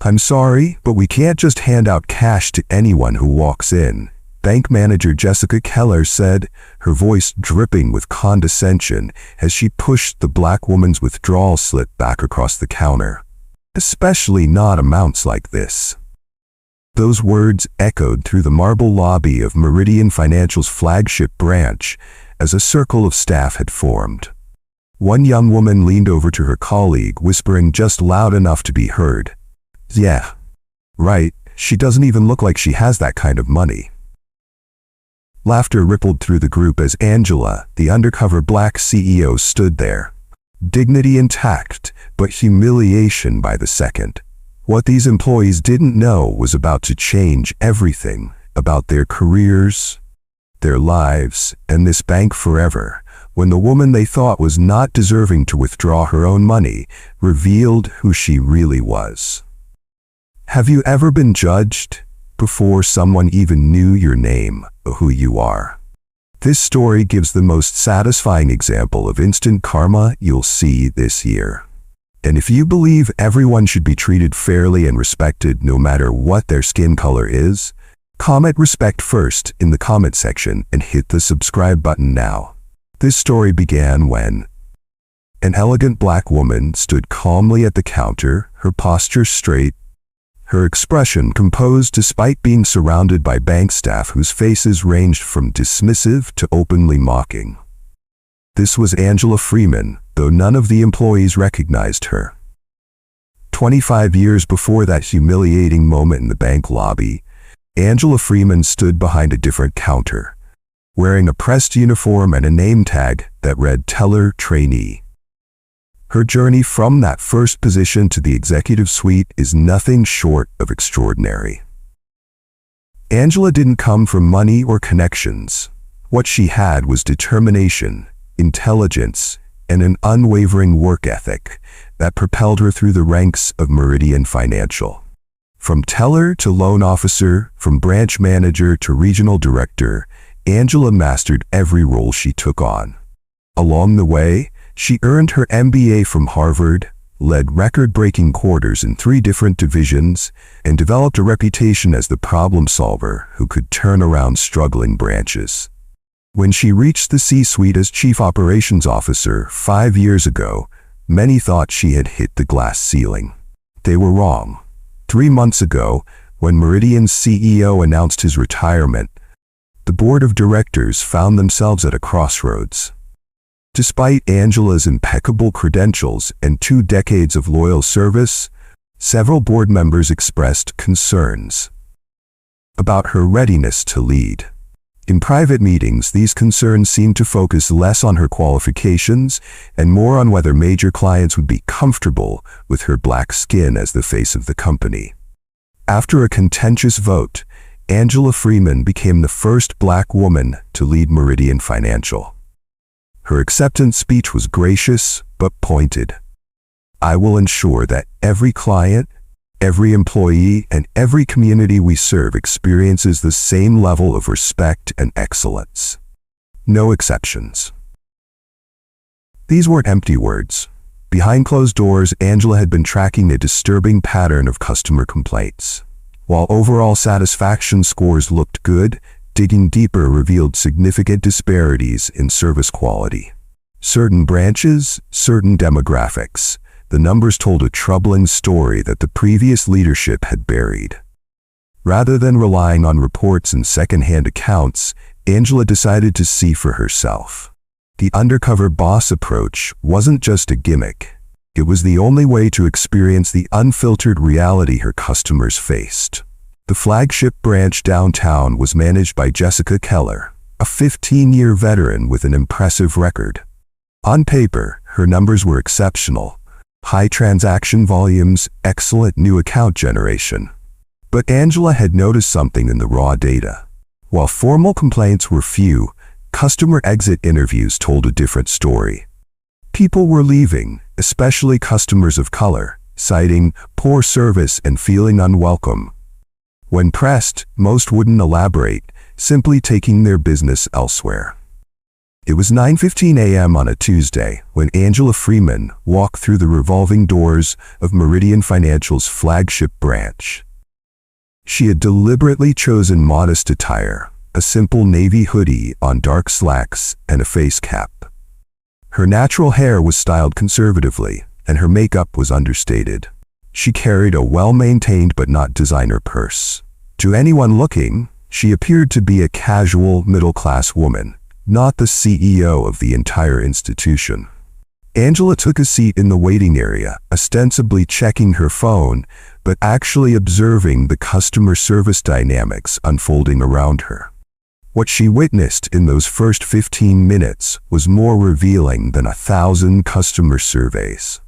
"I'm sorry, but we can't just hand out cash to anyone who walks in," bank manager Jessica Keller said, her voice dripping with condescension as she pushed the black woman's withdrawal slip back across the counter. "Especially not amounts like this." Those words echoed through the marble lobby of Meridian Financial's flagship branch as a circle of staff had formed. One young woman leaned over to her colleague, whispering just loud enough to be heard, "Yeah, right, she doesn't even look like she has that kind of money." Laughter rippled through the group as Angela, the undercover black CEO, stood there. Dignity intact, but humiliation by the second. What these employees didn't know was about to change everything about their careers, their lives, and this bank forever, when the woman they thought was not deserving to withdraw her own money revealed who she really was. Have you ever been judged before someone even knew your name or who you are? This story gives the most satisfying example of instant karma you'll see this year. And if you believe everyone should be treated fairly and respected no matter what their skin color is, comment "respect" first in the comment section and hit the subscribe button now. This story began when an elegant black woman stood calmly at the counter, her posture straight, her expression composed despite being surrounded by bank staff whose faces ranged from dismissive to openly mocking. This was Angela Freeman, though none of the employees recognized her. 25 years before that humiliating moment in the bank lobby, Angela Freeman stood behind a different counter, wearing a pressed uniform and a name tag that read Teller Trainee. Her journey from that first position to the executive suite is nothing short of extraordinary. Angela didn't come from money or connections. What she had was determination, intelligence, and an unwavering work ethic that propelled her through the ranks of Meridian Financial. From teller to loan officer, from branch manager to regional director, Angela mastered every role she took on. Along the way, she earned her MBA from Harvard, led record-breaking quarters in 3 different divisions, and developed a reputation as the problem solver who could turn around struggling branches. When she reached the C-suite as Chief Operations Officer 5 years ago, many thought she had hit the glass ceiling. They were wrong. 3 months ago, when Meridian's CEO announced his retirement, the board of directors found themselves at a crossroads. Despite Angela's impeccable credentials and 2 decades of loyal service, several board members expressed concerns about her readiness to lead. In private meetings, these concerns seemed to focus less on her qualifications and more on whether major clients would be comfortable with her black skin as the face of the company. After a contentious vote, Angela Freeman became the first black woman to lead Meridian Financial. Her acceptance speech was gracious but pointed. "I will ensure that every client, every employee, and every community we serve experiences the same level of respect and excellence. No exceptions." These weren't empty words. Behind closed doors, Angela had been tracking a disturbing pattern of customer complaints. While overall satisfaction scores looked good, digging deeper revealed significant disparities in service quality. Certain branches, certain demographics. The numbers told a troubling story that the previous leadership had buried. Rather than relying on reports and second-hand accounts, Angela decided to see for herself. The undercover boss approach wasn't just a gimmick. It was the only way to experience the unfiltered reality her customers faced. The flagship branch downtown was managed by Jessica Keller, a 15-year veteran with an impressive record. On paper, her numbers were exceptional. High transaction volumes, excellent new account generation. But Angela had noticed something in the raw data. While formal complaints were few, customer exit interviews told a different story. People were leaving, especially customers of color, citing poor service and feeling unwelcome. When pressed, most wouldn't elaborate, simply taking their business elsewhere. It was 9:15 a.m. on a Tuesday when Angela Freeman walked through the revolving doors of Meridian Financial's flagship branch. She had deliberately chosen modest attire, a simple navy hoodie on dark slacks and a face cap. Her natural hair was styled conservatively, and her makeup was understated. She carried a well-maintained but not designer purse. To anyone looking, she appeared to be a casual, middle-class woman, not the CEO of the entire institution. Angela took a seat in the waiting area, ostensibly checking her phone, but actually observing the customer service dynamics unfolding around her. What she witnessed in those first 15 minutes was more revealing than 1,000 customer surveys.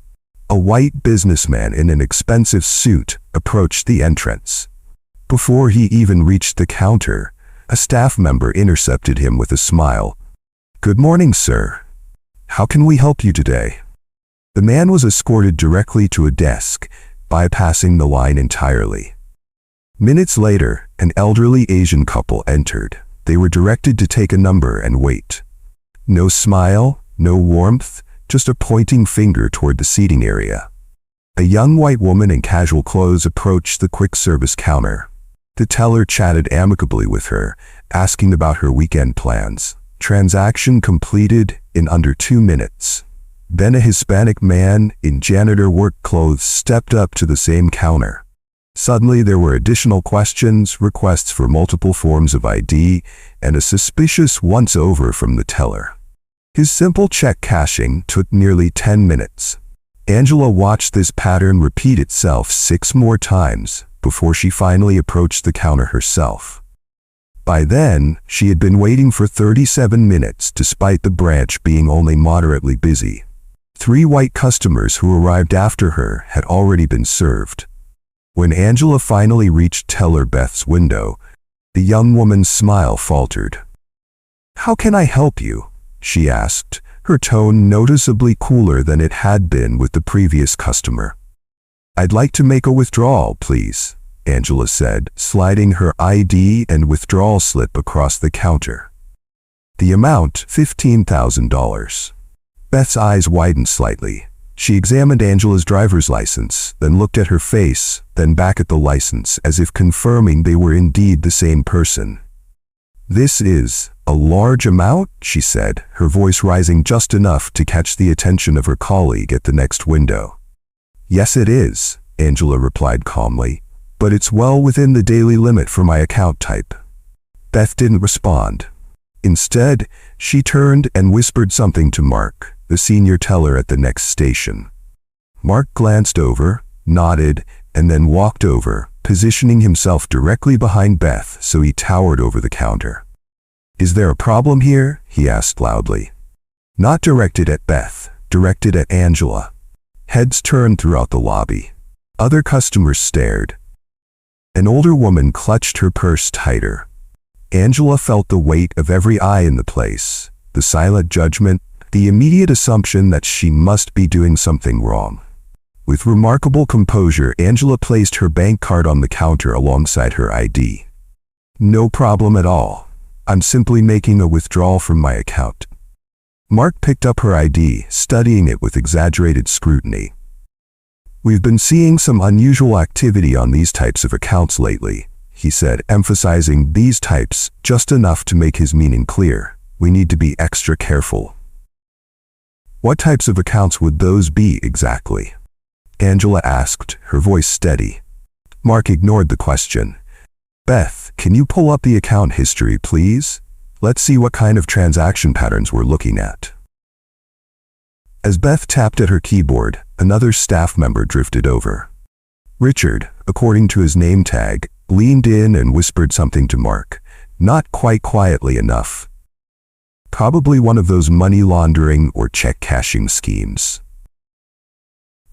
A white businessman in an expensive suit approached the entrance. Before he even reached the counter, a staff member intercepted him with a smile. "Good morning, sir. How can we help you today?" The man was escorted directly to a desk, bypassing the line entirely. Minutes later, an elderly Asian couple entered. They were directed to take a number and wait. No smile, no warmth, just a pointing finger toward the seating area. A young white woman in casual clothes approached the quick service counter. The teller chatted amicably with her, asking about her weekend plans. Transaction completed in under 2 minutes. Then a Hispanic man in janitor work clothes stepped up to the same counter. Suddenly there were additional questions, requests for multiple forms of ID, and a suspicious once-over from the teller. His simple check cashing took nearly 10 minutes. Angela watched this pattern repeat itself 6 more times before she finally approached the counter herself. By then, she had been waiting for 37 minutes despite the branch being only moderately busy. 3 white customers who arrived after her had already been served. When Angela finally reached teller Beth's window, the young woman's smile faltered. "How can I help you?" she asked, her tone noticeably cooler than it had been with the previous customer. "I'd like to make a withdrawal, please," Angela said, sliding her ID and withdrawal slip across the counter. The amount, $15,000. Beth's eyes widened slightly. She examined Angela's driver's license, then looked at her face, then back at the license as if confirming they were indeed the same person. "This is a large amount," she said, her voice rising just enough to catch the attention of her colleague at the next window. "Yes, it is," Angela replied calmly, "but it's well within the daily limit for my account type." Beth didn't respond. Instead, she turned and whispered something to Mark, the senior teller at the next station. Mark glanced over, nodded, and then walked over, positioning himself directly behind Beth so he towered over the counter. "Is there a problem here?" he asked loudly. Not directed at Beth, directed at Angela. Heads turned throughout the lobby. Other customers stared. An older woman clutched her purse tighter. Angela felt the weight of every eye in the place, the silent judgment, the immediate assumption that she must be doing something wrong. With remarkable composure, Angela placed her bank card on the counter alongside her ID. "No problem at all. I'm simply making a withdrawal from my account." Mark picked up her ID, studying it with exaggerated scrutiny. "We've been seeing some unusual activity on these types of accounts lately," he said, emphasizing these types just enough to make his meaning clear. "We need to be extra careful." "What types of accounts would those be exactly?" Angela asked, her voice steady. Mark ignored the question. "Beth, can you pull up the account history, please? Let's see what kind of transaction patterns we're looking at." As Beth tapped at her keyboard, another staff member drifted over. Richard, according to his name tag, leaned in and whispered something to Mark, not quite quietly enough. Probably one of those money laundering or check cashing schemes.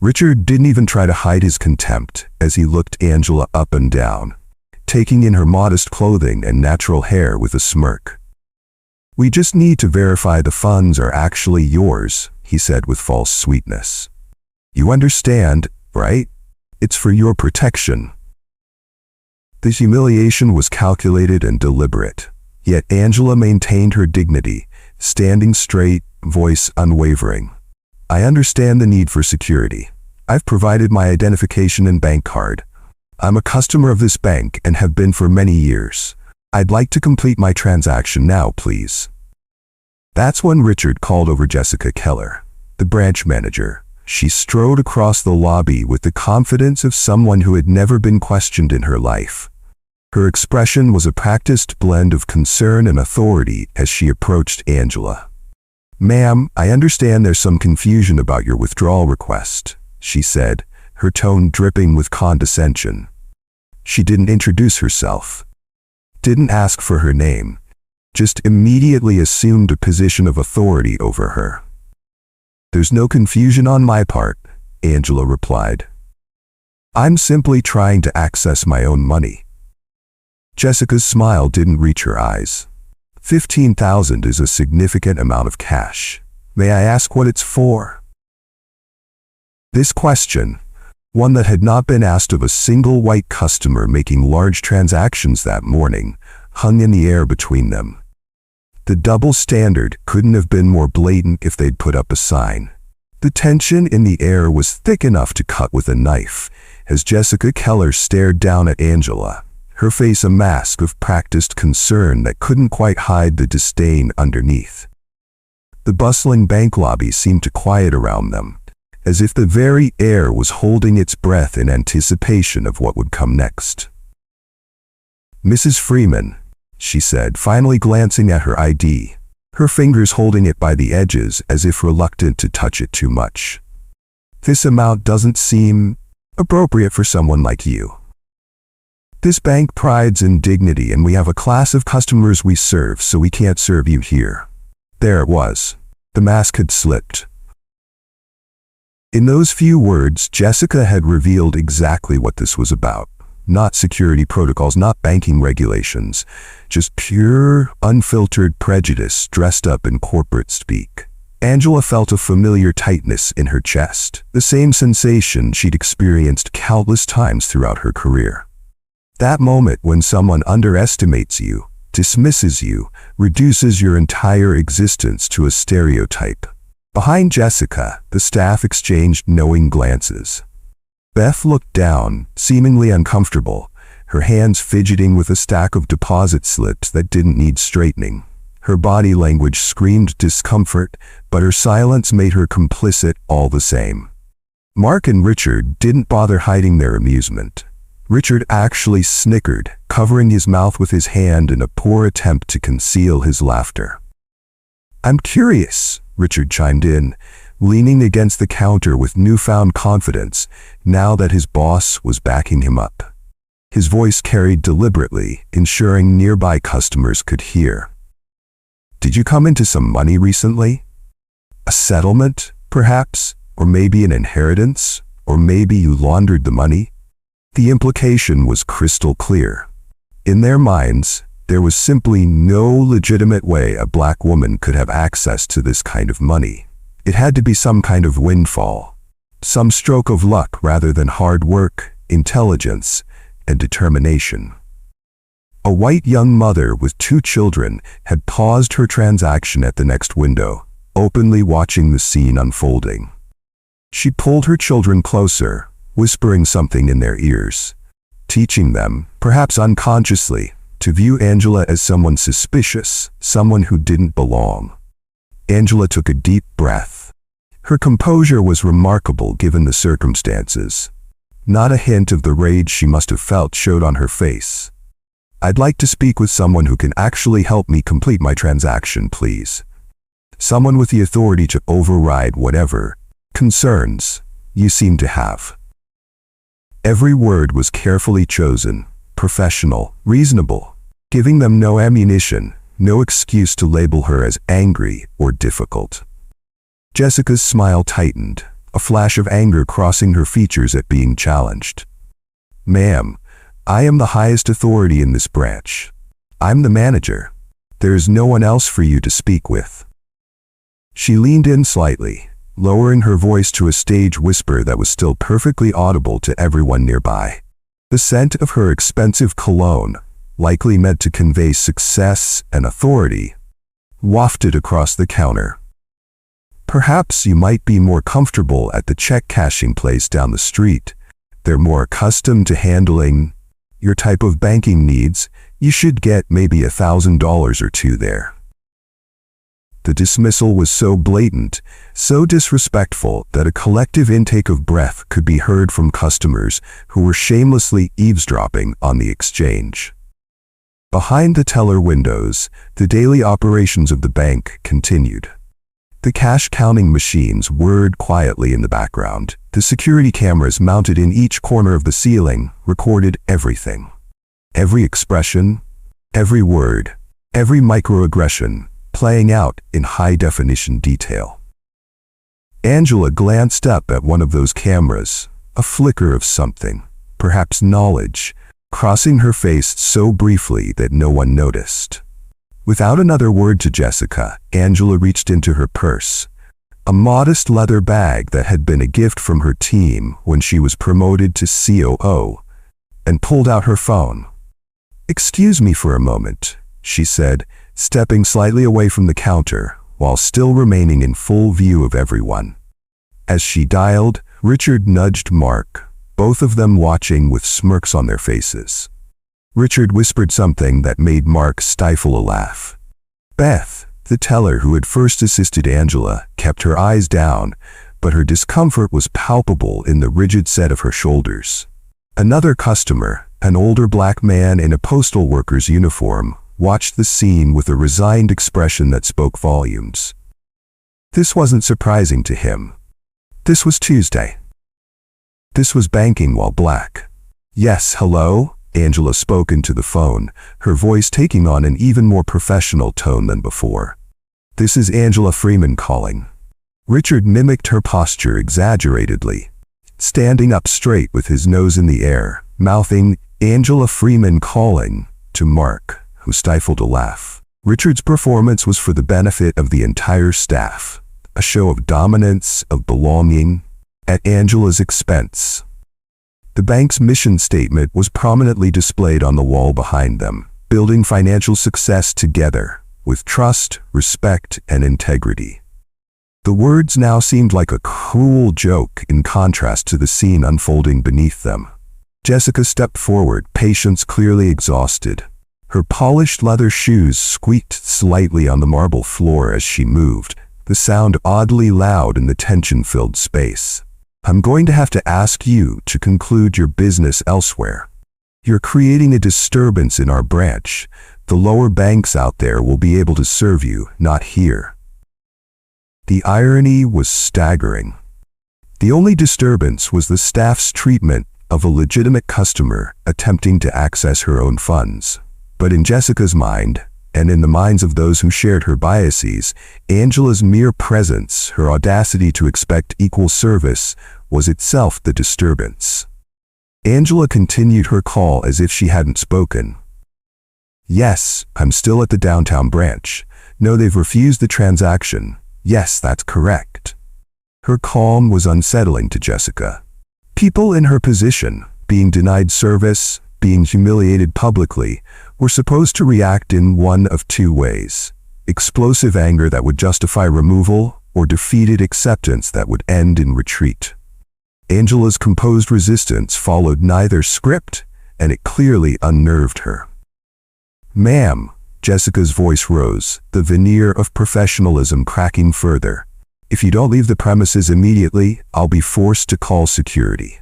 Richard didn't even try to hide his contempt as he looked Angela up and down, taking in her modest clothing and natural hair with a smirk. "We just need to verify the funds are actually yours," he said with false sweetness. "You understand, right? It's for your protection." The humiliation was calculated and deliberate, yet Angela maintained her dignity, standing straight, voice unwavering. "I understand the need for security. I've provided my identification and bank card. I'm a customer of this bank and have been for many years. I'd like to complete my transaction now, please." That's when Richard called over Jessica Keller, the branch manager. She strode across the lobby with the confidence of someone who had never been questioned in her life. Her expression was a practiced blend of concern and authority as she approached Angela. "Ma'am, I understand there's some confusion about your withdrawal request," she said, her tone dripping with condescension. She didn't introduce herself, didn't ask for her name, just immediately assumed a position of authority over her. "There's no confusion on my part," Angela replied. "I'm simply trying to access my own money." Jessica's smile didn't reach her eyes. $15,000 is a significant amount of cash. "May I ask what it's for?" This question, one that had not been asked of a single white customer making large transactions that morning, hung in the air between them. The double standard couldn't have been more blatant if they'd put up a sign. The tension in the air was thick enough to cut with a knife as Jessica Keller stared down at Angela, her face a mask of practiced concern that couldn't quite hide the disdain underneath. The bustling bank lobby seemed to quiet around them, as if the very air was holding its breath in anticipation of what would come next. "Mrs. Freeman," she said, finally glancing at her ID, her fingers holding it by the edges as if reluctant to touch it too much. "This amount doesn't seem appropriate for someone like you. This bank prides in dignity and we have a class of customers we serve, so we can't serve you here." There it was. The mask had slipped. In those few words, Jessica had revealed exactly what this was about. Not security protocols, not banking regulations, just pure, unfiltered prejudice dressed up in corporate speak. Angela felt a familiar tightness in her chest, the same sensation she'd experienced countless times throughout her career. That moment when someone underestimates you, dismisses you, reduces your entire existence to a stereotype. Behind Jessica, the staff exchanged knowing glances. Beth looked down, seemingly uncomfortable, her hands fidgeting with a stack of deposit slips that didn't need straightening. Her body language screamed discomfort, but her silence made her complicit all the same. Mark and Richard didn't bother hiding their amusement. Richard actually snickered, covering his mouth with his hand in a poor attempt to conceal his laughter. "I'm curious," Richard chimed in, leaning against the counter with newfound confidence now that his boss was backing him up. His voice carried deliberately, ensuring nearby customers could hear. "Did you come into some money recently? A settlement, perhaps? Or maybe an inheritance? Or maybe you laundered the money?" The implication was crystal clear. In their minds, there was simply no legitimate way a black woman could have access to this kind of money. It had to be some kind of windfall, some stroke of luck rather than hard work, intelligence, and determination. A white young mother with 2 children had paused her transaction at the next window, openly watching the scene unfolding. She pulled her children closer, whispering something in their ears, teaching them, perhaps unconsciously, to view Angela as someone suspicious, someone who didn't belong. Angela took a deep breath. Her composure was remarkable given the circumstances. Not a hint of the rage she must have felt showed on her face. "I'd like to speak with someone who can actually help me complete my transaction, please. Someone with the authority to override whatever concerns you seem to have." Every word was carefully chosen, professional, reasonable, giving them no ammunition, no excuse to label her as angry or difficult. Jessica's smile tightened, a flash of anger crossing her features at being challenged. "Ma'am, I am the highest authority in this branch. I'm the manager. There is no one else for you to speak with." She leaned in slightly, lowering her voice to a stage whisper that was still perfectly audible to everyone nearby. The scent of her expensive cologne, likely meant to convey success and authority, wafted across the counter. Perhaps you might be more comfortable at the check cashing place down the street. They're more accustomed to handling your type of banking needs. You should get maybe $1,000 or two there. The dismissal was so blatant, so disrespectful that a collective intake of breath could be heard from customers who were shamelessly eavesdropping on the exchange. Behind the teller windows, the daily operations of the bank continued. The cash counting machines whirred quietly in the background. The security cameras mounted in each corner of the ceiling recorded everything. Every expression, every word, every microaggression, playing out in high-definition detail. Angela glanced up at one of those cameras, a flicker of something, perhaps knowledge, crossing her face so briefly that no one noticed. Without another word to Jessica, Angela reached into her purse, a modest leather bag that had been a gift from her team when she was promoted to COO, and pulled out her phone. "Excuse me for a moment," she said, stepping slightly away from the counter, while still remaining in full view of everyone. As she dialed, Richard nudged Mark, both of them watching with smirks on their faces. Richard whispered something that made Mark stifle a laugh. Beth, the teller who had first assisted Angela, kept her eyes down, but her discomfort was palpable in the rigid set of her shoulders. Another customer, an older black man in a postal worker's uniform, watched the scene with a resigned expression that spoke volumes. This wasn't surprising to him. This was Tuesday. This was banking while black. "Yes, hello?" Angela spoke into the phone, her voice taking on an even more professional tone than before. "This is Angela Freeman calling." Richard mimicked her posture exaggeratedly, standing up straight with his nose in the air, mouthing, "Angela Freeman calling," to Mark, who stifled a laugh. Richard's performance was for the benefit of the entire staff, a show of dominance, of belonging, at Angela's expense. The bank's mission statement was prominently displayed on the wall behind them, building financial success together, with trust, respect, and integrity. The words now seemed like a cruel joke in contrast to the scene unfolding beneath them. Jessica stepped forward, patience clearly exhausted. Her polished leather shoes squeaked slightly on the marble floor as she moved, the sound oddly loud in the tension-filled space. "I'm going to have to ask you to conclude your business elsewhere. You're creating a disturbance in our branch. The lower banks out there will be able to serve you, not here." The irony was staggering. The only disturbance was the staff's treatment of a legitimate customer attempting to access her own funds. But in Jessica's mind, and in the minds of those who shared her biases, Angela's mere presence, her audacity to expect equal service, was itself the disturbance. Angela continued her call as if she hadn't spoken. "Yes, I'm still at the downtown branch. No, they've refused the transaction. Yes, that's correct." Her calm was unsettling to Jessica. People in her position, being denied service, being humiliated publicly, were supposed to react in one of two ways: explosive anger that would justify removal, or defeated acceptance that would end in retreat. Angela's composed resistance followed neither script, and it clearly unnerved her. "Ma'am," Jessica's voice rose, the veneer of professionalism cracking further. "If you don't leave the premises immediately, I'll be forced to call security."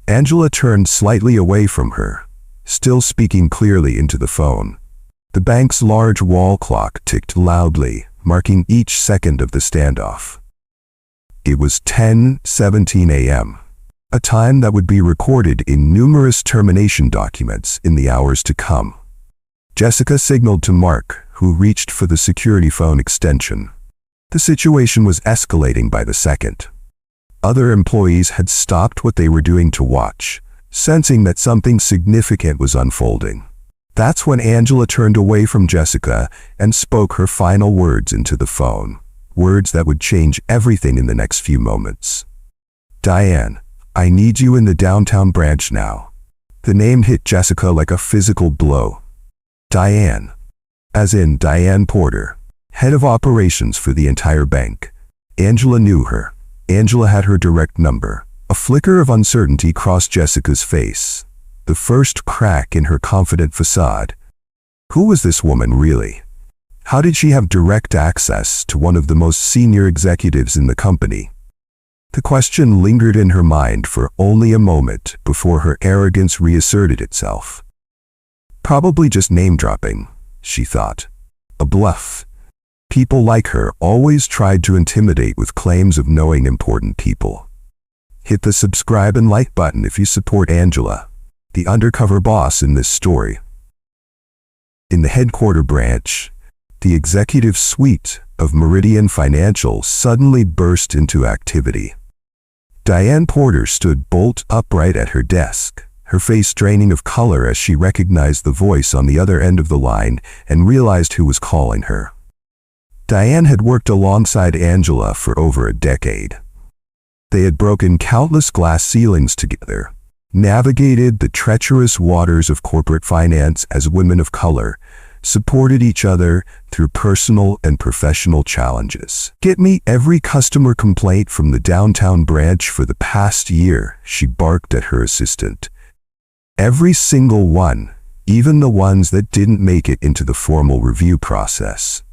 Angela turned slightly away from her, still speaking clearly into the phone. The bank's large wall clock ticked loudly, marking each second of the standoff. It was 10:17 a.m., a time that would be recorded in numerous termination documents in the hours to come. Jessica signaled to Mark, who reached for the security phone extension. The situation was escalating by the second. Other employees had stopped what they were doing to watch, sensing that something significant was unfolding. That's when Angela turned away from Jessica and spoke her final words into the phone, words that would change everything in the next few moments. "Diane, I need you in the downtown branch now." The name hit Jessica like a physical blow. Diane. as in Diane Porter, head of operations for the entire bank. Angela knew her. Angela had her direct number. A flicker of uncertainty crossed Jessica's face, the first crack in her confident facade. Who was this woman really? How did she have direct access to one of the most senior executives in the company? The question lingered in her mind for only a moment before her arrogance reasserted itself. Probably just name-dropping, she thought. A bluff. People like her always tried to intimidate with claims of knowing important people. Hit the subscribe and like button if you support Angela, the undercover boss in this story. In the headquarter branch, the executive suite of Meridian Financial suddenly burst into activity. Diane Porter stood bolt upright at her desk, her face draining of color as she recognized the voice on the other end of the line and realized who was calling her. Diane had worked alongside Angela for over a decade. They had broken countless glass ceilings together, navigated the treacherous waters of corporate finance as women of color, supported each other through personal and professional challenges. Get me every customer complaint from the downtown branch for the past year, she barked at her assistant. Every single one, even the ones that didn't make it into the formal review process.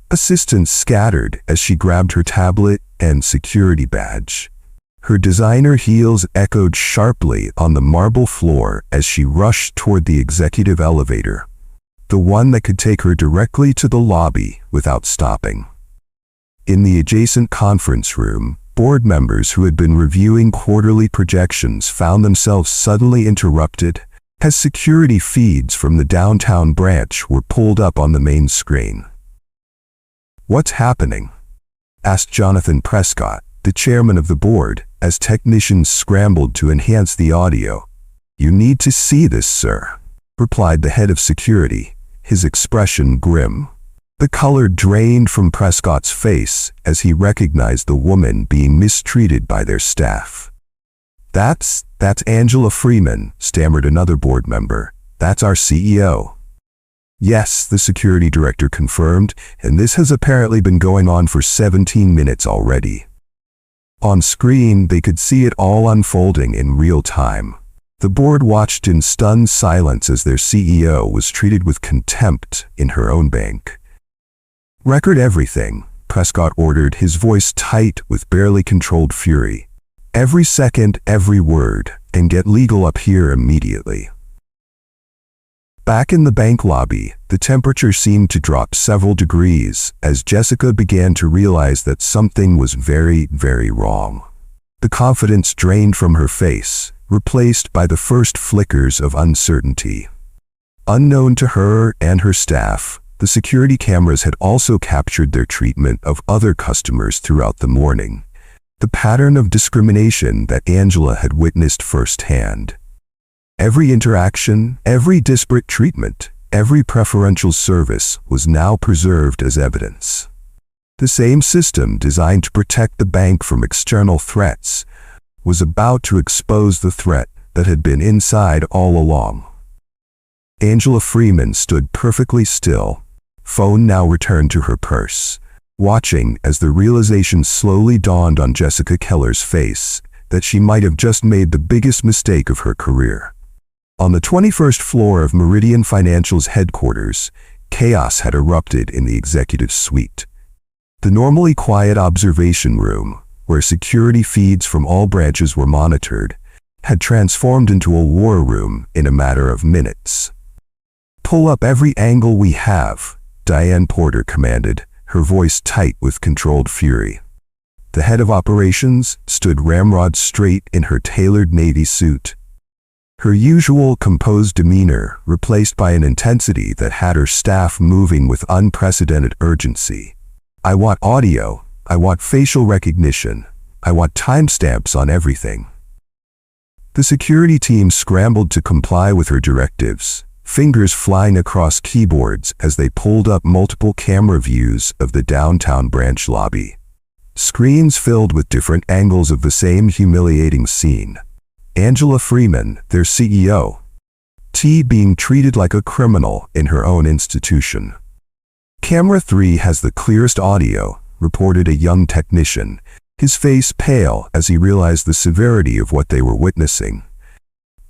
Assistants scattered as she grabbed her tablet and security badge. Her designer heels echoed sharply on the marble floor as she rushed toward the executive elevator, the one that could take her directly to the lobby without stopping. In the adjacent conference room, board members who had been reviewing quarterly projections found themselves suddenly interrupted as security feeds from the downtown branch were pulled up on the main screen. "What's happening?" asked Jonathan Prescott, the chairman of the board, as technicians scrambled to enhance the audio. "You need to see this, sir," replied the head of security, his expression grim. The color drained from Prescott's face as he recognized the woman being mistreated by their staff. That's Angela Freeman," stammered another board member. "That's our CEO." "Yes," the security director confirmed, "and this has apparently been going on for 17 minutes already." On screen, they could see it all unfolding in real time. The board watched in stunned silence as their CEO was treated with contempt in her own bank. "Record everything," Prescott ordered, his voice tight with barely controlled fury. "Every second, every word, and get legal up here immediately." Back in the bank lobby, the temperature seemed to drop several degrees as Jessica began to realize that something was very, very wrong. The confidence drained from her face, replaced by the first flickers of uncertainty. Unknown to her and her staff, the security cameras had also captured their treatment of other customers throughout the morning, the pattern of discrimination that Angela had witnessed firsthand. Every interaction, every disparate treatment, every preferential service was now preserved as evidence. The same system designed to protect the bank from external threats was about to expose the threat that had been inside all along. Angela Freeman stood perfectly still, phone now returned to her purse, watching as the realization slowly dawned on Jessica Keller's face that she might have just made the biggest mistake of her career. On the 21st floor of Meridian Financial's headquarters, chaos had erupted in the executive suite. The normally quiet observation room, where security feeds from all branches were monitored, had transformed into a war room in a matter of minutes. "Pull up every angle we have," Diane Porter commanded, her voice tight with controlled fury. The head of operations stood ramrod straight in her tailored navy suit, her usual composed demeanor replaced by an intensity that had her staff moving with unprecedented urgency. "I want audio, I want facial recognition, I want timestamps on everything." The security team scrambled to comply with her directives, fingers flying across keyboards as they pulled up multiple camera views of the downtown branch lobby. Screens filled with different angles of the same humiliating scene. Angela Freeman, their CEO, being treated like a criminal in her own institution. Camera 3 has the clearest audio, reported a young technician, his face pale as he realized the severity of what they were witnessing.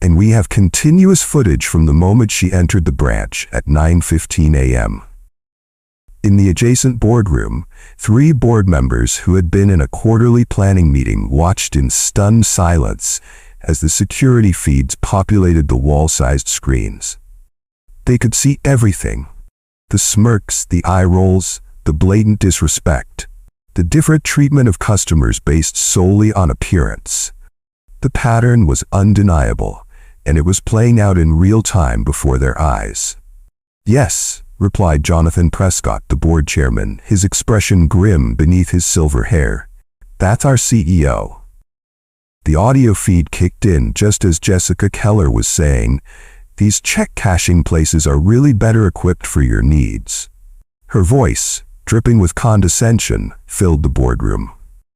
And we have continuous footage from the moment she entered the branch at 9:15 a.m. In the adjacent boardroom, 3 board members who had been in a quarterly planning meeting watched in stunned silence as the security feeds populated the wall-sized screens. They could see everything. The smirks, the eye rolls, the blatant disrespect, the different treatment of customers based solely on appearance. The pattern was undeniable, and it was playing out in real time before their eyes. "Yes," replied Jonathan Prescott, the board chairman, his expression grim beneath his silver hair. "That's our CEO." The audio feed kicked in just as Jessica Keller was saying, "These check cashing places are really better equipped for your needs." Her voice, dripping with condescension, filled the boardroom.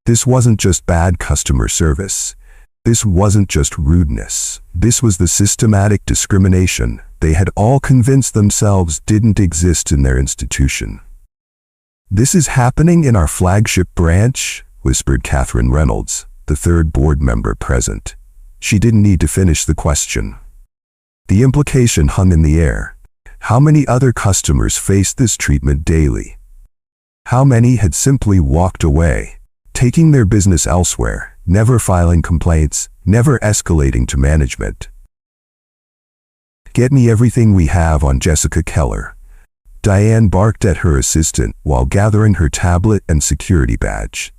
This wasn't just bad customer service. This wasn't just rudeness. This was the systematic discrimination they had all convinced themselves didn't exist in their institution. "This is happening in our flagship branch," whispered Catherine Reynolds, the 3rd board member present. She didn't need to finish the question. The implication hung in the air. How many other customers faced this treatment daily? How many had simply walked away, taking their business elsewhere, never filing complaints, never escalating to management? "Get me everything we have on Jessica Keller." Diane barked at her assistant while gathering her tablet and security badge.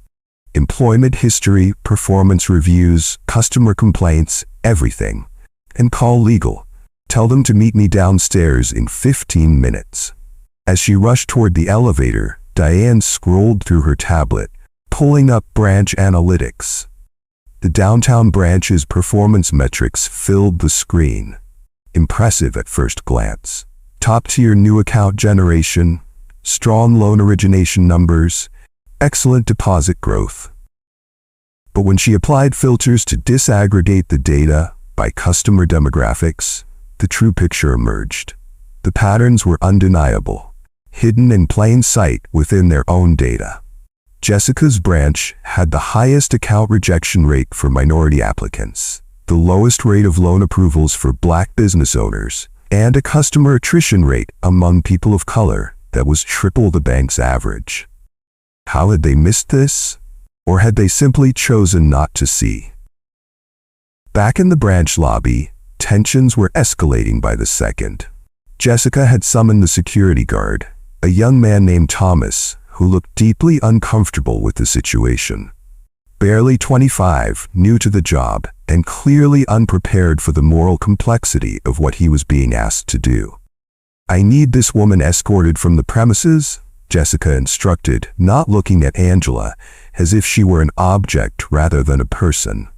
"Employment history, performance reviews, customer complaints, everything. And call legal. Tell them to meet me downstairs in 15 minutes. As she rushed toward the elevator, Diane scrolled through her tablet, pulling up branch analytics. The downtown branch's performance metrics filled the screen. Impressive at first glance. Top-tier new account generation, strong loan origination numbers, excellent deposit growth. But when she applied filters to disaggregate the data by customer demographics, the true picture emerged. The patterns were undeniable, hidden in plain sight within their own data. Jessica's branch had the highest account rejection rate for minority applicants, the lowest rate of loan approvals for Black business owners, and a customer attrition rate among people of color that was triple the bank's average. How had they missed this? Or had they simply chosen not to see? Back in the branch lobby, tensions were escalating by the second. Jessica had summoned the security guard, a young man named Thomas, who looked deeply uncomfortable with the situation. Barely 25, new to the job, and clearly unprepared for the moral complexity of what he was being asked to do. "I need this woman escorted from the premises," Jessica instructed, not looking at Angela, as if she were an object rather than a person.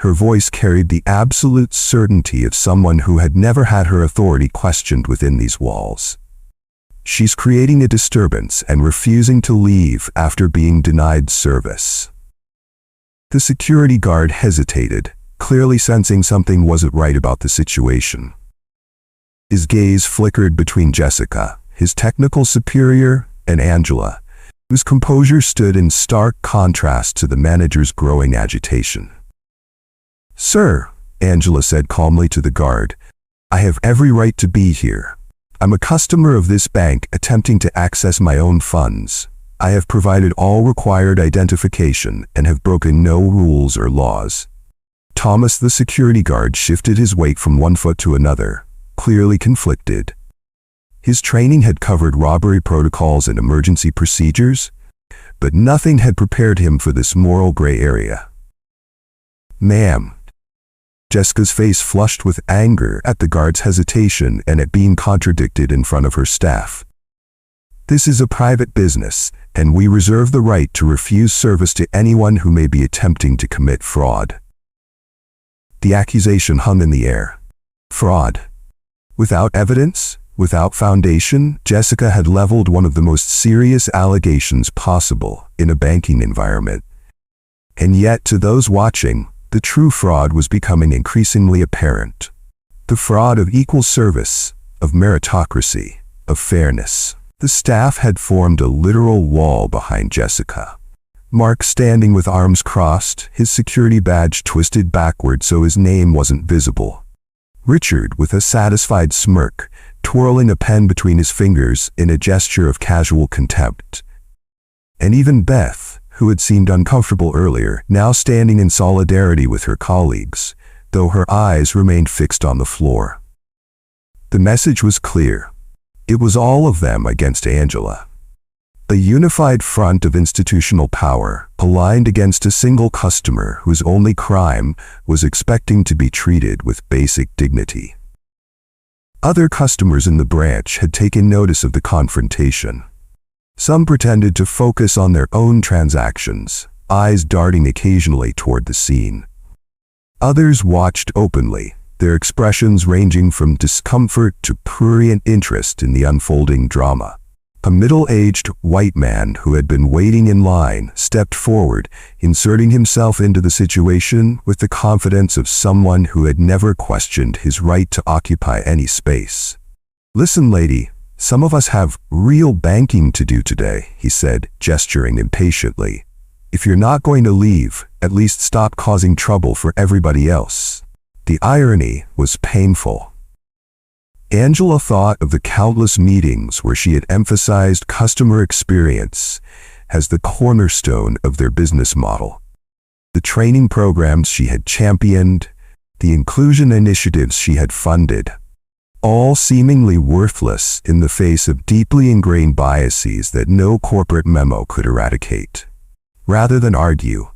Her voice carried the absolute certainty of someone who had never had her authority questioned within these walls. "She's creating a disturbance and refusing to leave after being denied service." The security guard hesitated, clearly sensing something wasn't right about the situation. His gaze flickered between Jessica, his technical superior, and Angela, whose composure stood in stark contrast to the manager's growing agitation. "Sir," Angela said calmly to the guard, "I have every right to be here. I'm a customer of this bank attempting to access my own funds. I have provided all required identification and have broken no rules or laws." Thomas, the security guard, shifted his weight from one foot to another, clearly conflicted. His training had covered robbery protocols and emergency procedures, but nothing had prepared him for this moral gray area. "Ma'am." Jessica's face flushed with anger at the guard's hesitation and at being contradicted in front of her staff. "This is a private business, and we reserve the right to refuse service to anyone who may be attempting to commit fraud." The accusation hung in the air. Fraud. Without evidence, without foundation, Jessica had leveled one of the most serious allegations possible in a banking environment. And yet, to those watching, the true fraud was becoming increasingly apparent. The fraud of equal service, of meritocracy, of fairness. The staff had formed a literal wall behind Jessica. Mark standing with arms crossed, his security badge twisted backward so his name wasn't visible. Richard, with a satisfied smirk, twirling a pen between his fingers in a gesture of casual contempt. And even Beth, who had seemed uncomfortable earlier, now standing in solidarity with her colleagues, though her eyes remained fixed on the floor. The message was clear. It was all of them against Angela. A unified front of institutional power, aligned against a single customer whose only crime was expecting to be treated with basic dignity. Other customers in the branch had taken notice of the confrontation. Some pretended to focus on their own transactions, eyes darting occasionally toward the scene. Others watched openly, their expressions ranging from discomfort to prurient interest in the unfolding drama. A middle-aged white man who had been waiting in line stepped forward, inserting himself into the situation with the confidence of someone who had never questioned his right to occupy any space. "Listen, lady, some of us have real banking to do today," he said, gesturing impatiently. "If you're not going to leave, at least stop causing trouble for everybody else." The irony was painful. Angela thought of the countless meetings where she had emphasized customer experience as the cornerstone of their business model. The training programs she had championed, the inclusion initiatives she had funded, all seemingly worthless in the face of deeply ingrained biases that no corporate memo could eradicate. Rather than argue,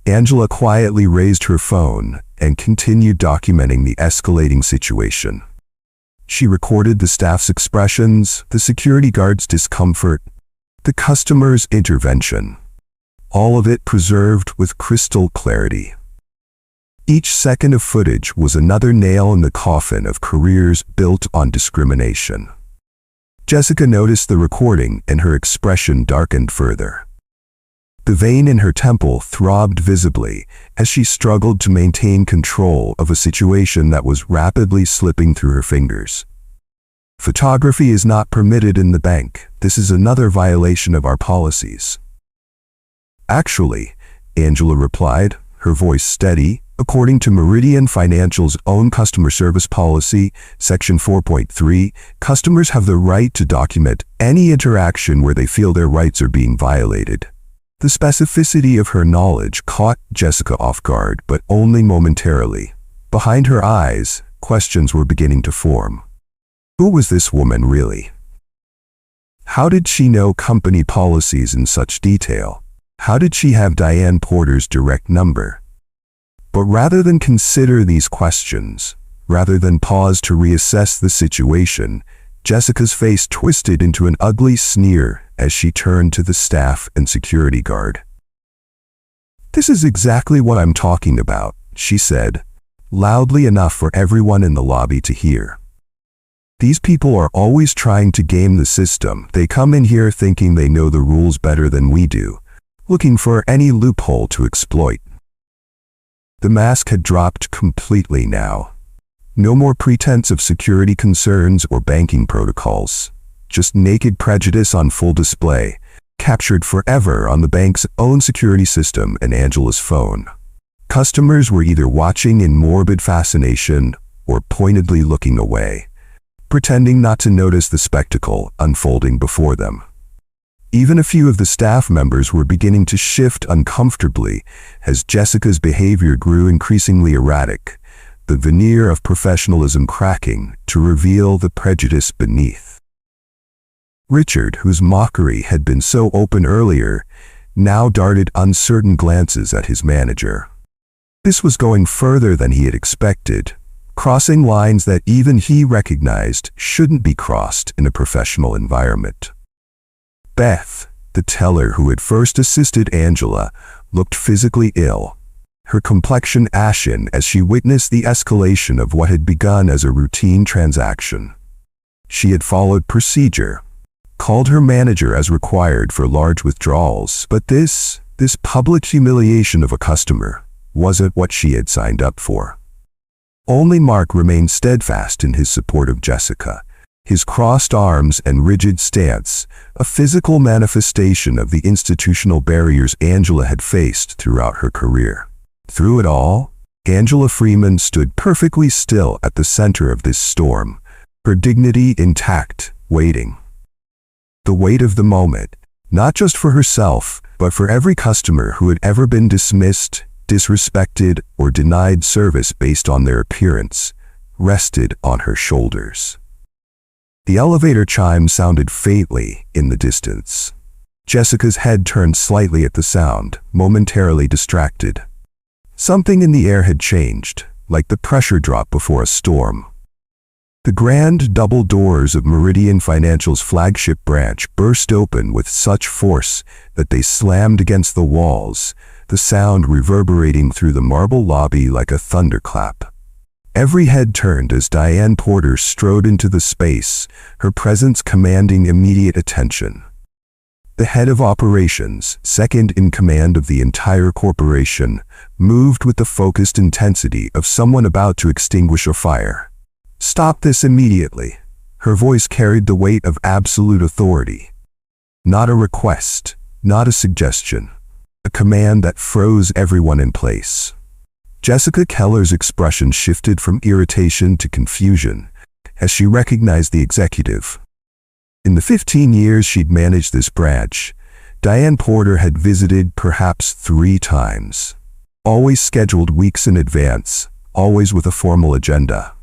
Angela quietly raised her phone and continued documenting the escalating situation. She recorded the staff's expressions, the security guard's discomfort, the customer's intervention, all of it preserved with crystal clarity. Each second of footage was another nail in the coffin of careers built on discrimination. Jessica noticed the recording and her expression darkened further. The vein in her temple throbbed visibly as she struggled to maintain control of a situation that was rapidly slipping through her fingers. "Photography is not permitted in the bank. This is another violation of our policies." "Actually," Angela replied, her voice steady, "according to Meridian Financial's own customer service policy, Section 4.3, customers have the right to document any interaction where they feel their rights are being violated." The specificity of her knowledge caught Jessica off guard, but only momentarily. Behind her eyes, questions were beginning to form. Who was this woman really? How did she know company policies in such detail? How did she have Diane Porter's direct number? But rather than consider these questions, rather than pause to reassess the situation, Jessica's face twisted into an ugly sneer as she turned to the staff and security guard. "This is exactly what I'm talking about," she said, loudly enough for everyone in the lobby to hear. "These people are always trying to game the system. They come in here thinking they know the rules better than we do, looking for any loophole to exploit." The mask had dropped completely now. No more pretense of security concerns or banking protocols. Just naked prejudice on full display, captured forever on the bank's own security system and Angela's phone. Customers were either watching in morbid fascination or pointedly looking away, pretending not to notice the spectacle unfolding before them. Even a few of the staff members were beginning to shift uncomfortably as Jessica's behavior grew increasingly erratic, the veneer of professionalism cracking to reveal the prejudice beneath. Richard, whose mockery had been so open earlier, now darted uncertain glances at his manager. This was going further than he had expected, crossing lines that even he recognized shouldn't be crossed in a professional environment. Beth, the teller who had first assisted Angela, looked physically ill, her complexion ashen as she witnessed the escalation of what had begun as a routine transaction. She had followed procedure, called her manager as required for large withdrawals, but this public humiliation of a customer wasn't what she had signed up for. Only Mark remained steadfast in his support of Jessica, his crossed arms and rigid stance, a physical manifestation of the institutional barriers Angela had faced throughout her career. Through it all, Angela Freeman stood perfectly still at the center of this storm, her dignity intact, waiting. The weight of the moment, not just for herself, but for every customer who had ever been dismissed, disrespected, or denied service based on their appearance, rested on her shoulders. The elevator chime sounded faintly in the distance. Jessica's head turned slightly at the sound, momentarily distracted. Something in the air had changed, like the pressure drop before a storm. The grand double doors of Meridian Financial's flagship branch burst open with such force that they slammed against the walls, the sound reverberating through the marble lobby like a thunderclap. Every head turned as Diane Porter strode into the space, her presence commanding immediate attention. The head of operations, second in command of the entire corporation, moved with the focused intensity of someone about to extinguish a fire. "Stop this immediately." Her voice carried the weight of absolute authority. Not a request, not a suggestion, a command that froze everyone in place. Jessica Keller's expression shifted from irritation to confusion as she recognized the executive. In the 15 years she'd managed this branch, Diane Porter had visited perhaps 3 times. Always scheduled weeks in advance, always with a formal agenda.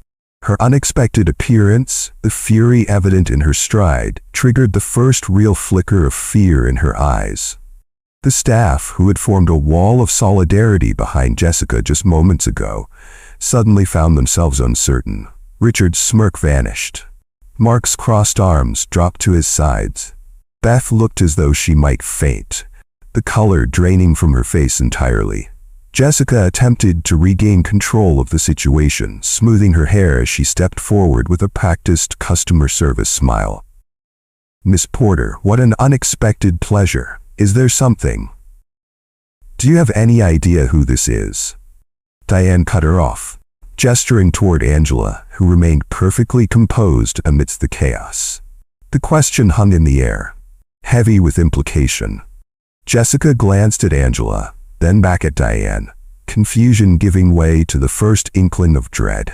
Her unexpected appearance, the fury evident in her stride, triggered the first real flicker of fear in her eyes. The staff, who had formed a wall of solidarity behind Jessica just moments ago, suddenly found themselves uncertain. Richard's smirk vanished. Mark's crossed arms dropped to his sides. Beth looked as though she might faint, the color draining from her face entirely. Jessica attempted to regain control of the situation, smoothing her hair as she stepped forward with a practiced customer service smile. "Miss Porter, what an unexpected pleasure. Is there something? Do you have any idea who this is?" Diane cut her off, gesturing toward Angela, who remained perfectly composed amidst the chaos. The question hung in the air, heavy with implication. Jessica glanced at Angela, then back at Diane, confusion giving way to the first inkling of dread.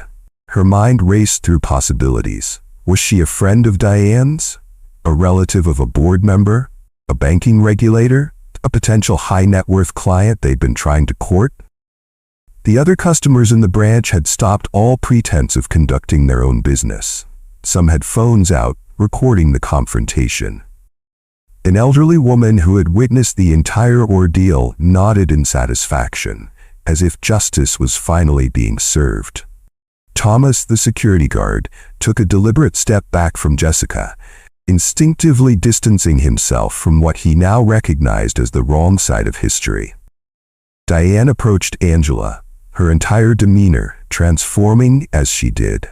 Her mind raced through possibilities. Was she a friend of Diane's? A relative of a board member? A banking regulator? A potential high-net-worth client they'd been trying to court? The other customers in the branch had stopped all pretense of conducting their own business. Some had phones out, recording the confrontation. An elderly woman who had witnessed the entire ordeal nodded in satisfaction, as if justice was finally being served. Thomas, the security guard, took a deliberate step back from Jessica, instinctively distancing himself from what he now recognized as the wrong side of history. Diane approached Angela, her entire demeanor transforming as she did.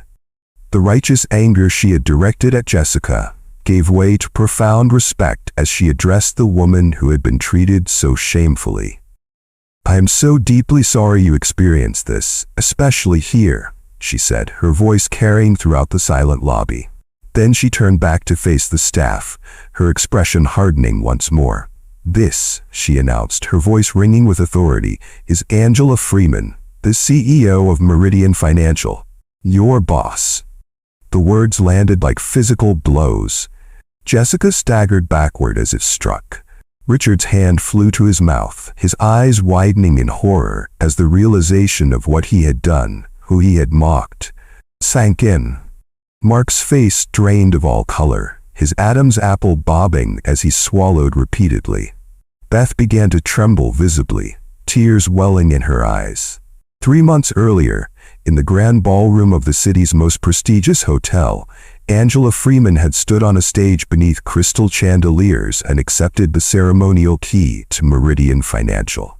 The righteous anger she had directed at Jessica gave way to profound respect as she addressed the woman who had been treated so shamefully. "I am so deeply sorry you experienced this, especially here," she said, her voice carrying throughout the silent lobby. Then she turned back to face the staff, her expression hardening once more. "This," she announced, her voice ringing with authority, "is Angela Freeman, the CEO of Meridian Financial. Your boss." The words landed like physical blows. Jessica staggered backward as if struck. Richard's hand flew to his mouth, his eyes widening in horror as the realization of what he had done, who he had mocked, sank in. Mark's face drained of all color, his Adam's apple bobbing as he swallowed repeatedly. Beth began to tremble visibly, tears welling in her eyes. 3 months earlier, in the grand ballroom of the city's most prestigious hotel, Angela Freeman had stood on a stage beneath crystal chandeliers and accepted the ceremonial key to Meridian Financial.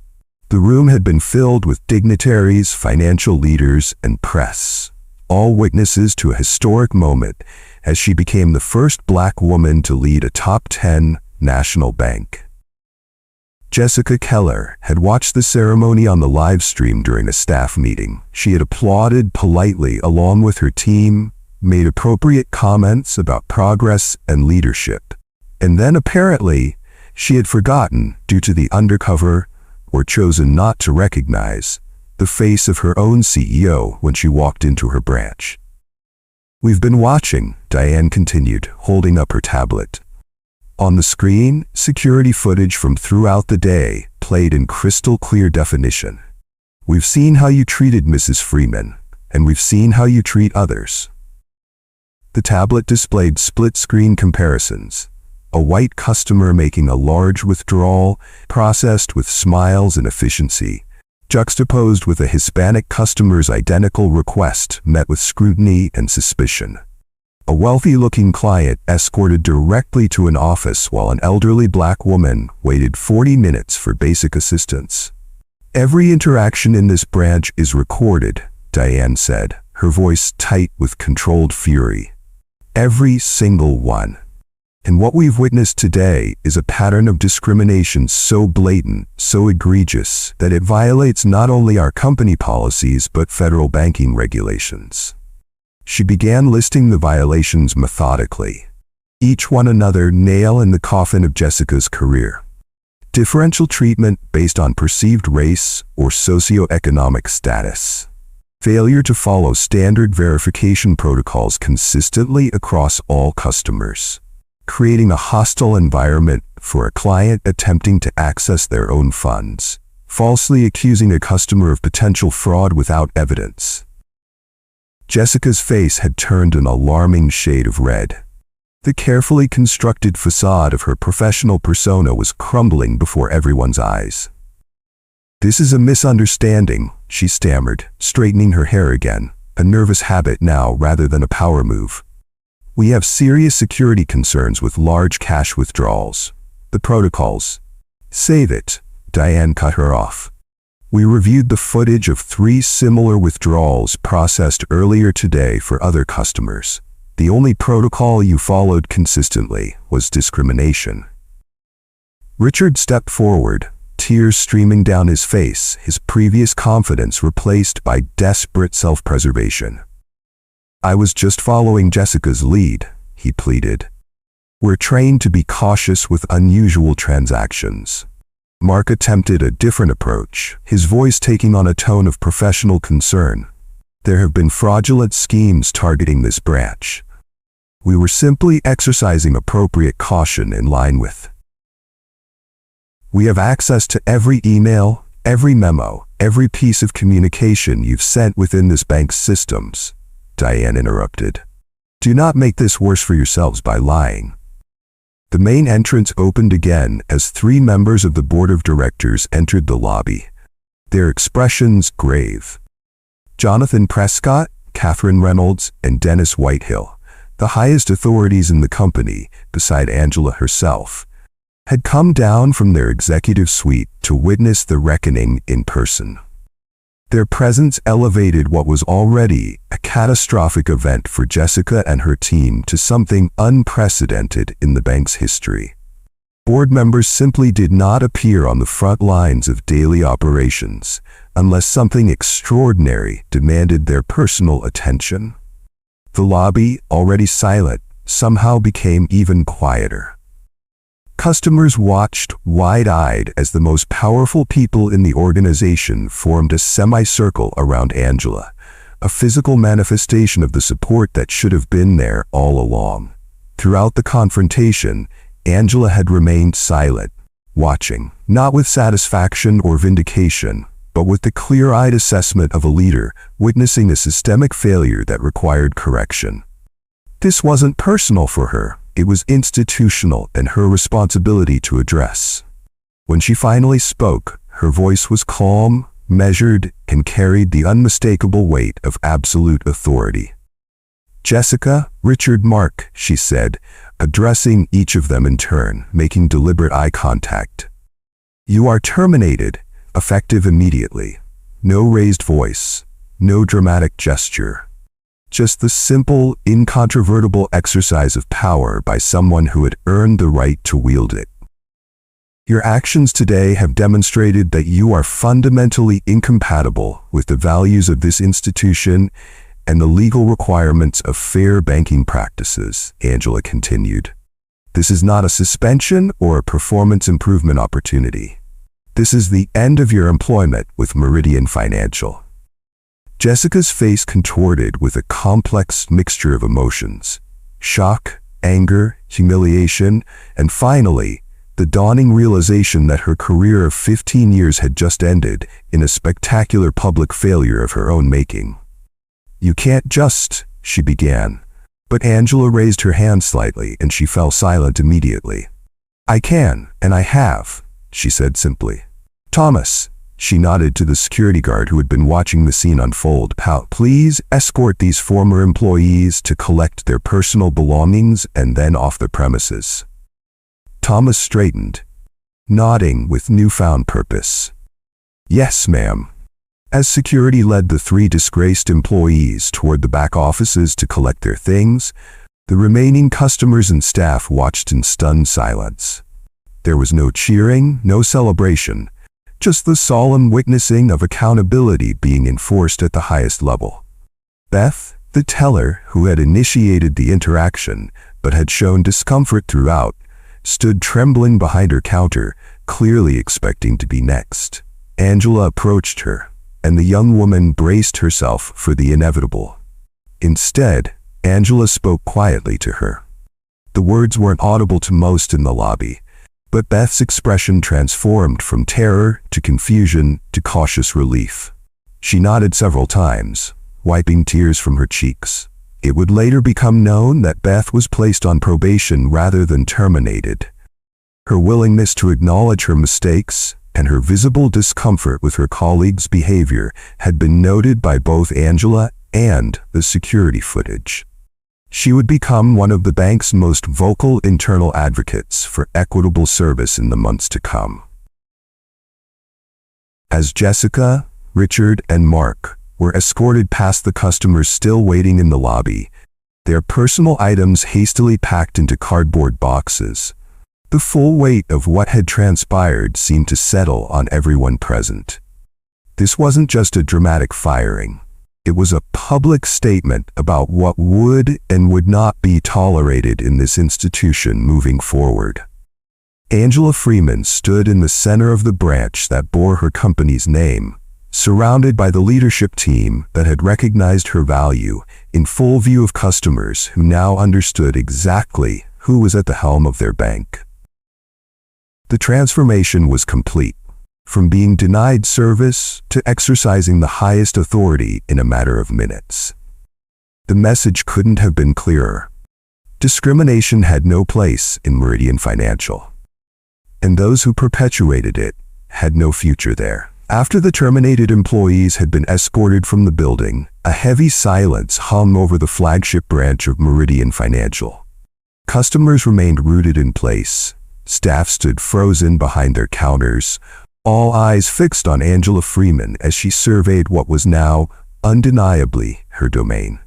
The room had been filled with dignitaries, financial leaders, and press, all witnesses to a historic moment as she became the first Black woman to lead a top 10 national bank. Jessica Keller had watched the ceremony on the live stream during a staff meeting. She had applauded politely along with her team, made appropriate comments about progress and leadership. And then apparently, she had forgotten, due to the undercover, or chosen not to recognize, the face of her own CEO when she walked into her branch. "We've been watching," Diane continued, holding up her tablet. On the screen, security footage from throughout the day played in crystal clear definition. "We've seen how you treated Mrs. Freeman, and we've seen how you treat others." The tablet displayed split-screen comparisons. A white customer making a large withdrawal, processed with smiles and efficiency, juxtaposed with a Hispanic customer's identical request met with scrutiny and suspicion. A wealthy-looking client escorted directly to an office while an elderly black woman waited 40 minutes for basic assistance. "Every interaction in this branch is recorded," Diane said, her voice tight with controlled fury. "Every single one. And what we've witnessed today is a pattern of discrimination so blatant, so egregious, that it violates not only our company policies but federal banking regulations." She began listing the violations methodically, each one another nail in the coffin of Jessica's career. Differential treatment based on perceived race or socioeconomic status. Failure to follow standard verification protocols consistently across all customers. Creating a hostile environment for a client attempting to access their own funds. Falsely accusing a customer of potential fraud without evidence. Jessica's face had turned an alarming shade of red. The carefully constructed facade of her professional persona was crumbling before everyone's eyes. "This is a misunderstanding," she stammered, straightening her hair again, a nervous habit now rather than a power move. "We have serious security concerns with large cash withdrawals. The protocols." "Save it," Diane cut her off. "We reviewed the footage of 3 similar withdrawals processed earlier today for other customers. The only protocol you followed consistently was discrimination." Richard stepped forward, tears streaming down his face, his previous confidence replaced by desperate self-preservation. "I was just following Jessica's lead," he pleaded. "We're trained to be cautious with unusual transactions." Mark attempted a different approach, his voice taking on a tone of professional concern. "There have been fraudulent schemes targeting this branch. We were simply exercising appropriate caution in line with. We have access to every email, every memo, every piece of communication you've sent within this bank's systems," Diane interrupted. "Do not make this worse for yourselves by lying." The main entrance opened again as 3 members of the board of directors entered the lobby, their expressions grave. Jonathan Prescott, Catherine Reynolds, and Dennis Whitehill, the highest authorities in the company, beside Angela herself, had come down from their executive suite to witness the reckoning in person. Their presence elevated what was already a catastrophic event for Jessica and her team to something unprecedented in the bank's history. Board members simply did not appear on the front lines of daily operations unless something extraordinary demanded their personal attention. The lobby, already silent, somehow became even quieter. Customers watched wide-eyed as the most powerful people in the organization formed a semicircle around Angela, a physical manifestation of the support that should have been there all along. Throughout the confrontation, Angela had remained silent, watching, not with satisfaction or vindication, but with the clear-eyed assessment of a leader witnessing a systemic failure that required correction. This wasn't personal for her. It was institutional and her responsibility to address. When she finally spoke, her voice was calm, measured, and carried the unmistakable weight of absolute authority. "Jessica, Richard, Mark," she said, addressing each of them in turn, making deliberate eye contact. "You are terminated, effective immediately. No raised voice, no dramatic gesture. Just the simple, incontrovertible exercise of power by someone who had earned the right to wield it. Your actions today have demonstrated that you are fundamentally incompatible with the values of this institution and the legal requirements of fair banking practices, Angela continued. This is not a suspension or a performance improvement opportunity. This is the end of your employment with Meridian Financial. Jessica's face contorted with a complex mixture of emotions: shock, anger, humiliation, and finally, the dawning realization that her career of 15 years had just ended in a spectacular public failure of her own making. "You can't just," she began, but Angela raised her hand slightly and she fell silent immediately. "I can, and I have," she said simply. "Thomas," she nodded to the security guard who had been watching the scene unfold, "please escort these former employees to collect their personal belongings and then off the premises." Thomas straightened, nodding with newfound purpose. "Yes, ma'am." As security led the 3 disgraced employees toward the back offices to collect their things, the remaining customers and staff watched in stunned silence. There was no cheering, no celebration, just the solemn witnessing of accountability being enforced at the highest level. Beth, the teller who had initiated the interaction but had shown discomfort throughout, stood trembling behind her counter, clearly expecting to be next. Angela approached her, and the young woman braced herself for the inevitable. Instead, Angela spoke quietly to her. The words weren't audible to most in the lobby, but Beth's expression transformed from terror to confusion to cautious relief. She nodded several times, wiping tears from her cheeks. It would later become known that Beth was placed on probation rather than terminated. Her willingness to acknowledge her mistakes and her visible discomfort with her colleagues' behavior had been noted by both Angela and the security footage. She would become one of the bank's most vocal internal advocates for equitable service in the months to come. As Jessica, Richard, and Mark were escorted past the customers still waiting in the lobby, their personal items hastily packed into cardboard boxes, the full weight of what had transpired seemed to settle on everyone present. This wasn't just a dramatic firing. It was a public statement about what would and would not be tolerated in this institution moving forward. Angela Freeman stood in the center of the branch that bore her company's name, surrounded by the leadership team that had recognized her value, in full view of customers who now understood exactly who was at the helm of their bank. The transformation was complete, from being denied service to exercising the highest authority in a matter of minutes. The message couldn't have been clearer. Discrimination had no place in Meridian Financial, and those who perpetuated it had no future there. After the terminated employees had been escorted from the building, a heavy silence hung over the flagship branch of Meridian Financial. Customers remained rooted in place. Staff stood frozen behind their counters, all eyes fixed on Angela Freeman as she surveyed what was now, undeniably, her domain.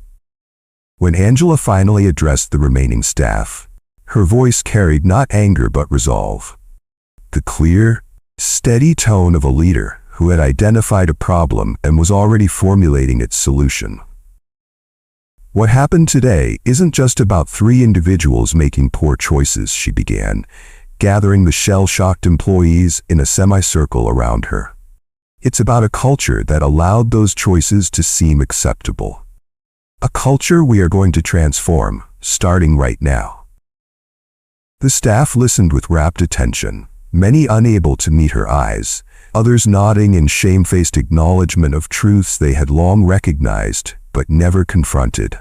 When Angela finally addressed the remaining staff, her voice carried not anger but resolve. The clear, steady tone of a leader who had identified a problem and was already formulating its solution. "What happened today isn't just about 3 individuals making poor choices," she began, gathering the shell-shocked employees in a semicircle around her. "It's about a culture that allowed those choices to seem acceptable. A culture we are going to transform, starting right now." The staff listened with rapt attention, many unable to meet her eyes, others nodding in shamefaced acknowledgement of truths they had long recognized but never confronted.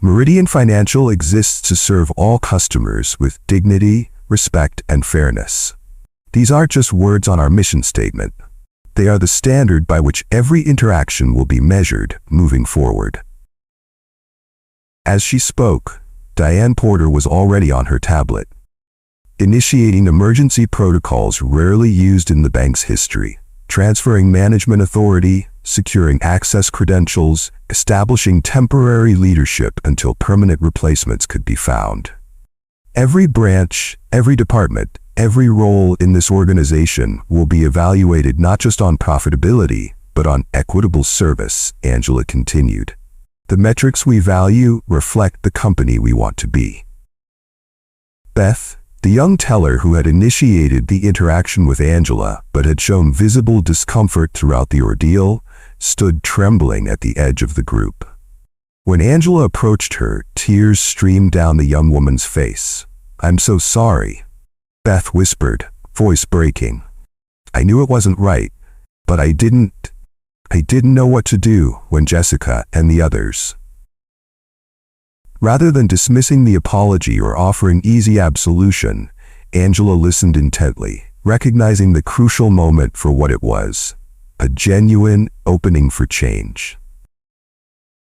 Meridian Financial exists to serve all customers with dignity, respect, and fairness. These aren't just words on our mission statement. They are the standard by which every interaction will be measured moving forward. As she spoke, Diane Porter was already on her tablet, initiating emergency protocols rarely used in the bank's history, transferring management authority, securing access credentials, establishing temporary leadership until permanent replacements could be found. Every branch, every department, every role in this organization will be evaluated not just on profitability, but on equitable service, Angela continued. The metrics we value reflect the company we want to be. Beth, the young teller who had initiated the interaction with Angela but had shown visible discomfort throughout the ordeal, stood trembling at the edge of the group. When Angela approached her, tears streamed down the young woman's face. "I'm so sorry," Beth whispered, voice breaking. "I knew it wasn't right, but I didn't know what to do when Jessica and the others." Rather than dismissing the apology or offering easy absolution, Angela listened intently, recognizing the crucial moment for what it was, a genuine opening for change.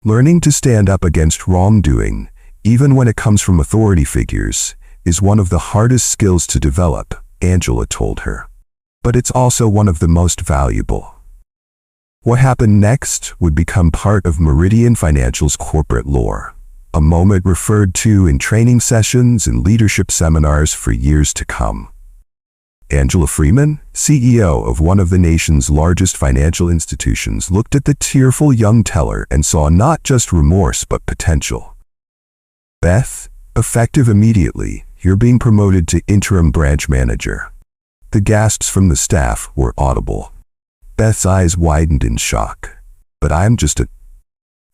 Learning to stand up against wrongdoing, even when it comes from authority figures, is one of the hardest skills to develop, Angela told her. But it's also one of the most valuable. What happened next would become part of Meridian Financial's corporate lore, a moment referred to in training sessions and leadership seminars for years to come. Angela Freeman, CEO of one of the nation's largest financial institutions, looked at the tearful young teller and saw not just remorse but potential. "Beth, effective immediately, you're being promoted to interim branch manager." The gasps from the staff were audible. Beth's eyes widened in shock. "But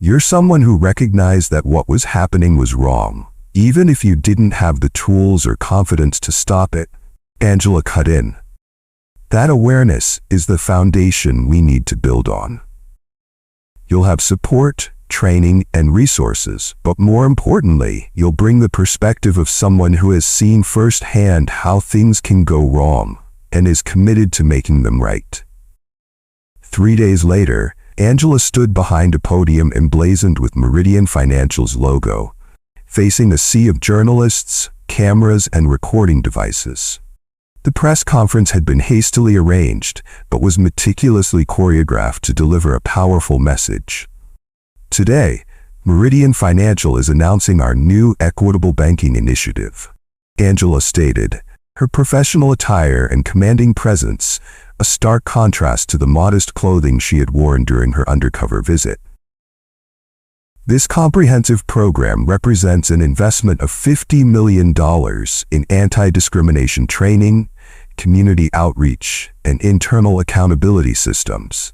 You're someone who recognized that what was happening was wrong, even if you didn't have the tools or confidence to stop it," Angela cut in. "That awareness is the foundation we need to build on. You'll have support, training, and resources, but more importantly, you'll bring the perspective of someone who has seen firsthand how things can go wrong and is committed to making them right." 3 days later, Angela stood behind a podium emblazoned with Meridian Financial's logo, facing a sea of journalists, cameras, and recording devices. The press conference had been hastily arranged, but was meticulously choreographed to deliver a powerful message. "Today, Meridian Financial is announcing our new equitable banking initiative," Angela stated, her professional attire and commanding presence a stark contrast to the modest clothing she had worn during her undercover visit. "This comprehensive program represents an investment of $50 million in anti-discrimination training, community outreach, and internal accountability systems."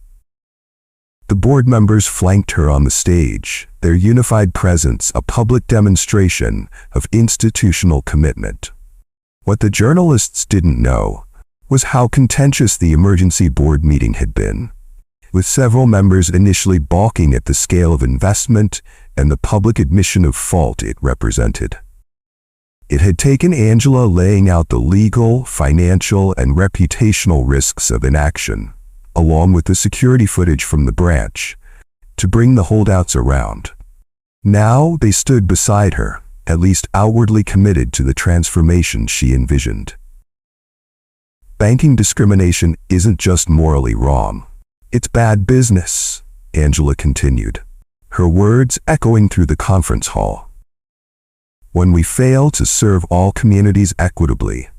The board members flanked her on the stage, their unified presence a public demonstration of institutional commitment. What the journalists didn't know was how contentious the emergency board meeting had been, with several members initially balking at the scale of investment and the public admission of fault it represented. It had taken Angela laying out the legal, financial, and reputational risks of inaction, along with the security footage from the branch, to bring the holdouts around. Now they stood beside her, at least outwardly committed to the transformation she envisioned. "Banking discrimination isn't just morally wrong. It's bad business," Angela continued, her words echoing through the conference hall. "When we fail to serve all communities equitably,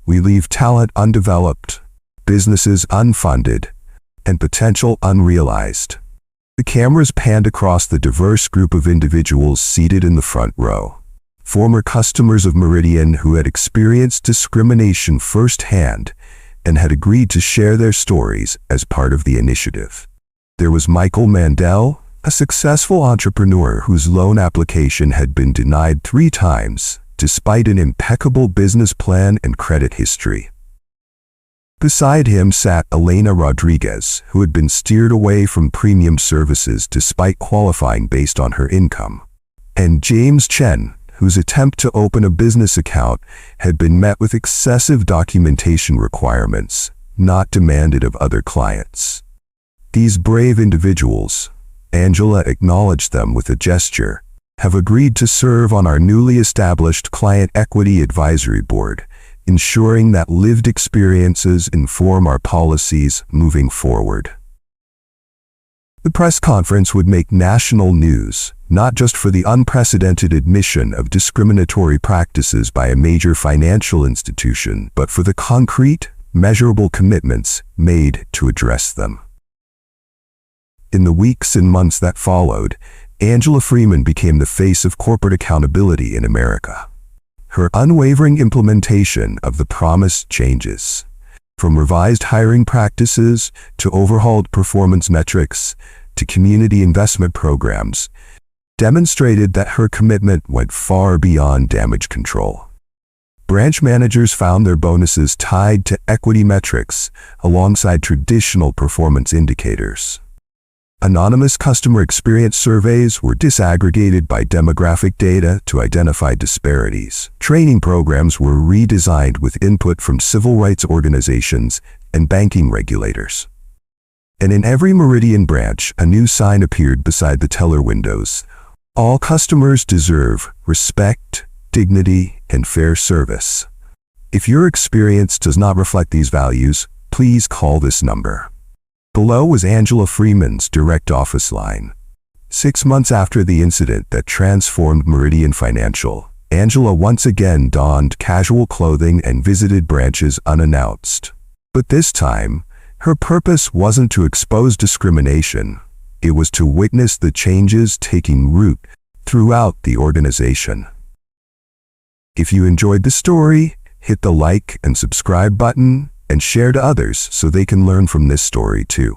we leave talent undeveloped, businesses unfunded, and potential unrealized." The cameras panned across the diverse group of individuals seated in the front row, former customers of Meridian who had experienced discrimination firsthand and had agreed to share their stories as part of the initiative. There was Michael Mandel, a successful entrepreneur whose loan application had been denied 3 times, despite an impeccable business plan and credit history. Beside him sat Elena Rodriguez, who had been steered away from premium services despite qualifying based on her income, and James Chen, whose attempt to open a business account had been met with excessive documentation requirements, not demanded of other clients. These brave individuals, Angela acknowledged them with a gesture, have agreed to serve on our newly established Client Equity Advisory Board, ensuring that lived experiences inform our policies moving forward. The press conference would make national news, not just for the unprecedented admission of discriminatory practices by a major financial institution, but for the concrete, measurable commitments made to address them. In the weeks and months that followed, Angela Freeman became the face of corporate accountability in America. Her unwavering implementation of the promised changes, from revised hiring practices to overhauled performance metrics to community investment programs, demonstrated that her commitment went far beyond damage control. Branch managers found their bonuses tied to equity metrics alongside traditional performance indicators. Anonymous customer experience surveys were disaggregated by demographic data to identify disparities. Training programs were redesigned with input from civil rights organizations and banking regulators. And in every Meridian branch, a new sign appeared beside the teller windows. All customers deserve respect, dignity, and fair service. If your experience does not reflect these values, please call this number. Below was Angela Freeman's direct office line. 6 months after the incident that transformed Meridian Financial, Angela once again donned casual clothing and visited branches unannounced. But this time, her purpose wasn't to expose discrimination. It was to witness the changes taking root throughout the organization. If you enjoyed the story, hit the like and subscribe button and share to others so they can learn from this story too.